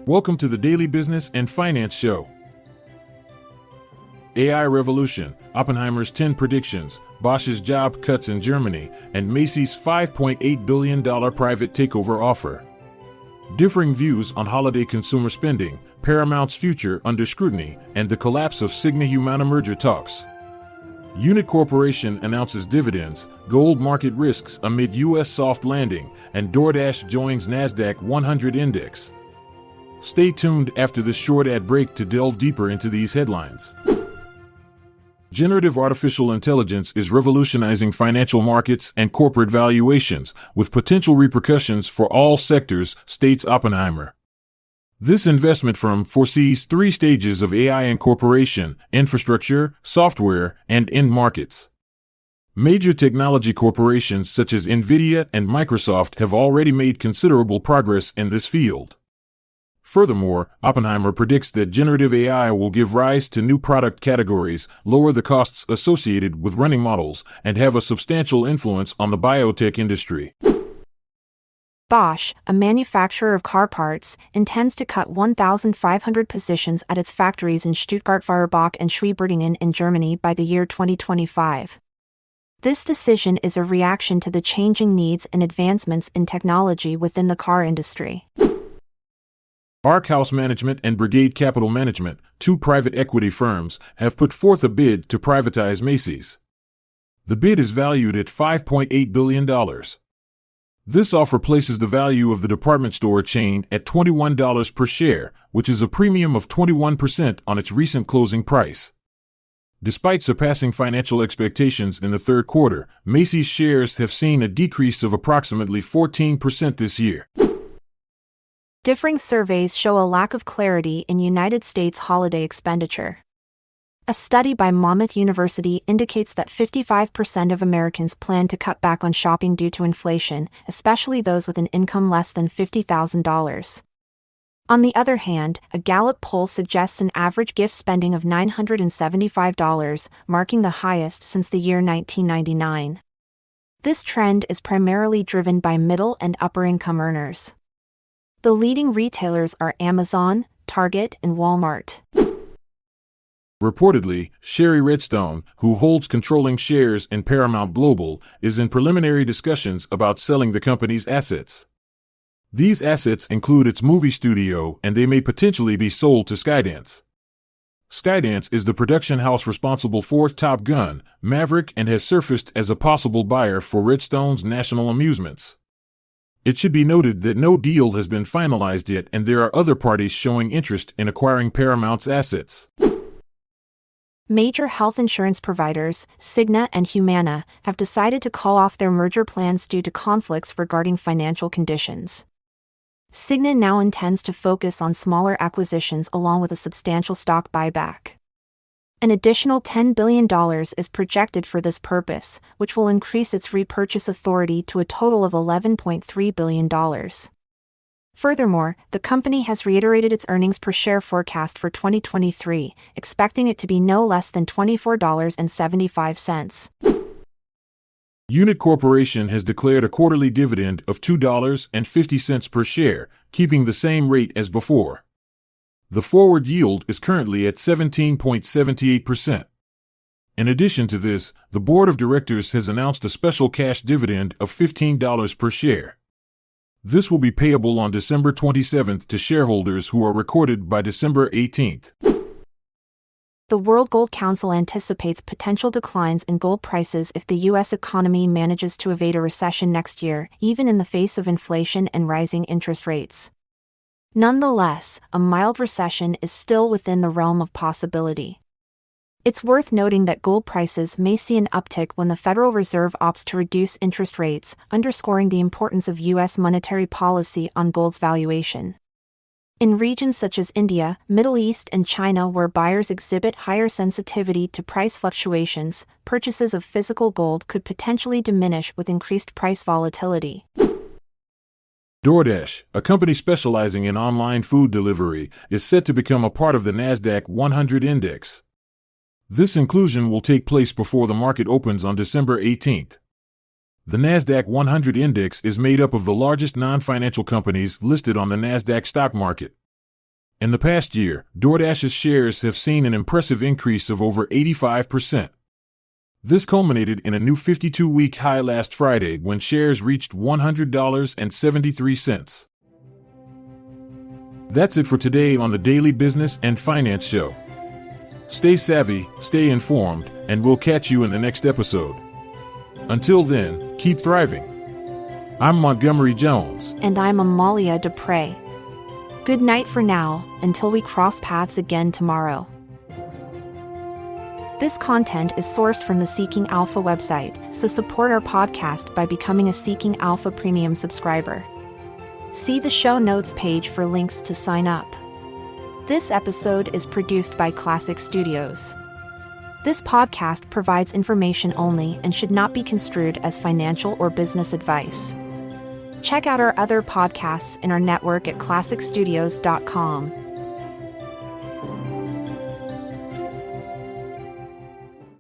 Welcome to the Daily Business and Finance Show. AI Revolution, Oppenheimer's 10 predictions, Bosch's job cuts in Germany, and Macy's $5.8 billion private takeover offer. Differing views on holiday consumer spending, Paramount's future under scrutiny, and the collapse of Cigna-Humana merger talks. Unit Corporation announces dividends, gold market risks amid U.S. soft landing, and DoorDash joins NASDAQ 100 index. Stay tuned after this short ad break to delve deeper into these headlines. Generative artificial intelligence is revolutionizing financial markets and corporate valuations, with potential repercussions for all sectors, states Oppenheimer. This investment firm foresees 3 stages of AI incorporation: infrastructure, software, and end markets. Major technology corporations such as NVIDIA and Microsoft have already made considerable progress in this field. Furthermore, Oppenheimer predicts that generative AI will give rise to new product categories, lower the costs associated with running models, and have a substantial influence on the biotech industry. Bosch, a manufacturer of car parts, intends to cut 1,500 positions at its factories in Stuttgart, Feuerbach, and Schwieberdingen in Germany by the year 2025. This decision is a reaction to the changing needs and advancements in technology within the car industry. Ark House Management and Brigade Capital Management, 2 private equity firms, have put forth a bid to privatize Macy's. The bid is valued at $5.8 billion. This offer places the value of the department store chain at $21 per share, which is a premium of 21% on its recent closing price. Despite surpassing financial expectations in the third quarter, Macy's shares have seen a decrease of approximately 14% this year. Differing surveys show a lack of clarity in United States holiday expenditure. A study by Monmouth University indicates that 55% of Americans plan to cut back on shopping due to inflation, especially those with an income less than $50,000. On the other hand, a Gallup poll suggests an average gift spending of $975, marking the highest since the year 1999. This trend is primarily driven by middle and upper-income earners. The leading retailers are Amazon, Target, and Walmart. Reportedly, Sherry Redstone, who holds controlling shares in Paramount Global, is in preliminary discussions about selling the company's assets. These assets include its movie studio, and they may potentially be sold to Skydance. Skydance is the production house responsible for Top Gun, Maverick, and has surfaced as a possible buyer for Redstone's National Amusements. It should be noted that no deal has been finalized yet, and there are other parties showing interest in acquiring Paramount's assets. Major health insurance providers, Cigna and Humana, have decided to call off their merger plans due to conflicts regarding financial conditions. Cigna now intends to focus on smaller acquisitions along with a substantial stock buyback. An additional $10 billion is projected for this purpose, which will increase its repurchase authority to a total of $11.3 billion. Furthermore, the company has reiterated its earnings per share forecast for 2023, expecting it to be no less than $24.75. Unit Corporation has declared a quarterly dividend of $2.50 per share, keeping the same rate as before. The forward yield is currently at 17.78%. In addition to this, the board of directors has announced a special cash dividend of $15 per share. This will be payable on December 27th to shareholders who are recorded by December 18th. The World Gold Council anticipates potential declines in gold prices if the U.S. economy manages to evade a recession next year, even in the face of inflation and rising interest rates. Nonetheless, a mild recession is still within the realm of possibility. It's worth noting that gold prices may see an uptick when the Federal Reserve opts to reduce interest rates, underscoring the importance of U.S. monetary policy on gold's valuation. In regions such as India, Middle East, and China where buyers exhibit higher sensitivity to price fluctuations, purchases of physical gold could potentially diminish with increased price volatility. DoorDash, a company specializing in online food delivery, is set to become a part of the NASDAQ 100 index. This inclusion will take place before the market opens on December 18th. The NASDAQ 100 index is made up of the largest non-financial companies listed on the NASDAQ stock market. In the past year, DoorDash's shares have seen an impressive increase of over 85%. This culminated in a new 52-week high last Friday when shares reached $100.73. That's it for today on the Daily Business and Finance Show. Stay savvy, stay informed, and we'll catch you in the next episode. Until then, keep thriving. I'm Montgomery Jones. And I'm Amalia Dupre. Good night for now, until we cross paths again tomorrow. This content is sourced from the Seeking Alpha website, so support our podcast by becoming a Seeking Alpha Premium subscriber. See the show notes page for links to sign up. This episode is produced by Classic Studios. This podcast provides information only and should not be construed as financial or business advice. Check out our other podcasts in our network at classicstudios.com.